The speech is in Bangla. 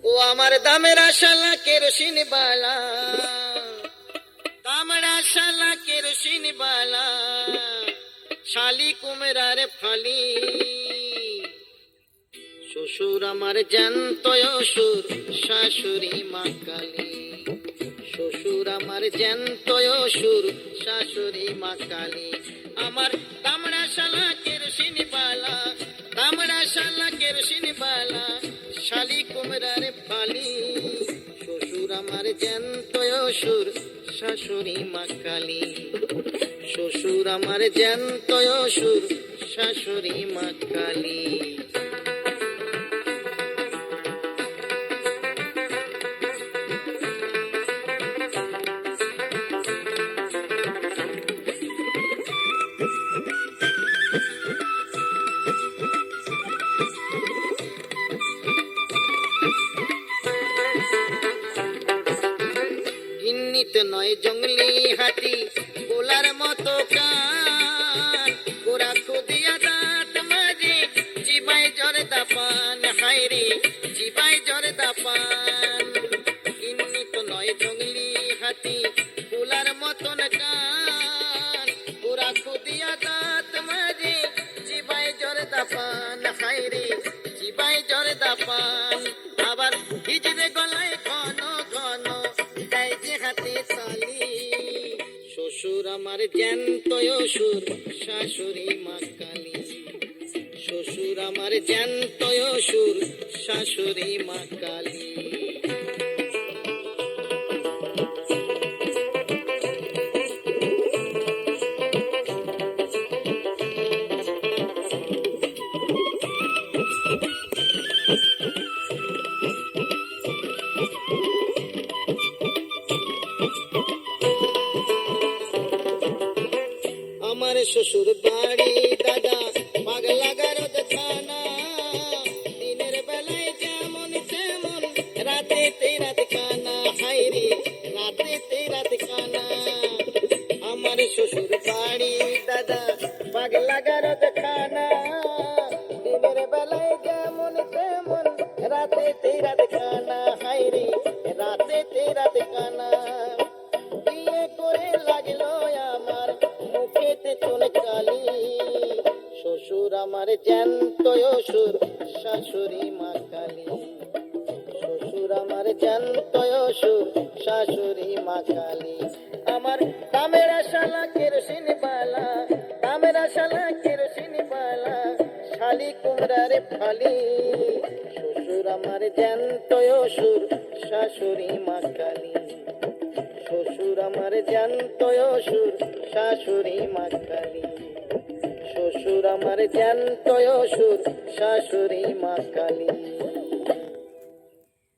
ও আমার দামের শালা কেরোসিন বালা, দামড়া শালা কেরোসিন বালা, শালি কুমড়ার ফালি। শ্বশুর আমার জ্যান্ত অসুর, শাশুড়ি মা কালী। শ্বশুর আমার জ্যান্ত অসুর, শাশুড়ি মা কালী। আমার দামড়া শালা কেরোসিন বালা, দামড়া শালা কেরোসিন বালা, শালি কুমড়ার ফালি। শ্বশুর আমার জ্যান্ত অসুর, শাশুড়ি মা কালী। শ্বশুর আমার জ্যান্ত অসুর, শাশুড়ি মা কালী। গিন্নিতে নয় জঙ্গলি হাতি, গোলার মতো কান, গোরা খুদিয়া দাঁত মাঝে, জিবাই জর্দা পান, হায়রে জিবাই জর্দা পান। গিন্নিতে নয় জঙ্গলি হাতি, গোলার মতন কান, গোরা খুদিয়া দাঁত মাঝে, জিবাই জর্দা পান, হায়রে জিবাই জর্দা পান। আবার হিজড়ে গলায় ঘন ঘন দেয় যে হাতে তালি। শ্বশুর আমার জ্যান্ত অসুর, শাশুড়ি মা কালী। শ্বশুর আমার জ্যান্ত অসুর, শাশুড়ি মা কালী। আমার শ্বশুর বাড়ি দাদা পাগলা গারদ থানা। দিনের বেলায় যেমন তেমন, রাতে রাত কানা, হায়রে রাতে রাত কানা। আমার শ্বশুর বাড়ি দাদা পাগলা গারদ খানা। দিনের বেলায় যেমন তেমন, রাতে রাত কানা, হায়রে রাতে রাত কানা। বিয়ে করে লাগলো আমার মুখেতে চুনকালি। শ্বশুর আমার জ্যান্ত অসুর, শাশুড়ি মা কালী। শ্বশুর আমার জ্যান্ত অসুর, শাশুড়ি মা কালী। আমার দামের শালা কেরোসিন বালা, দামের শালা কেরোসিন বালা, শালি কুমড়ার ফালি। শ্বশুর আমার জ্যান্ত অসুর, শাশুড়ি মা কালী। শ্বশুর আমার জ্যান্ত অসুর, শাশুড়ি মা কালী। শ্বশুর আমার জ্যান্ত অসুর, শাশুড়ি মা কালী।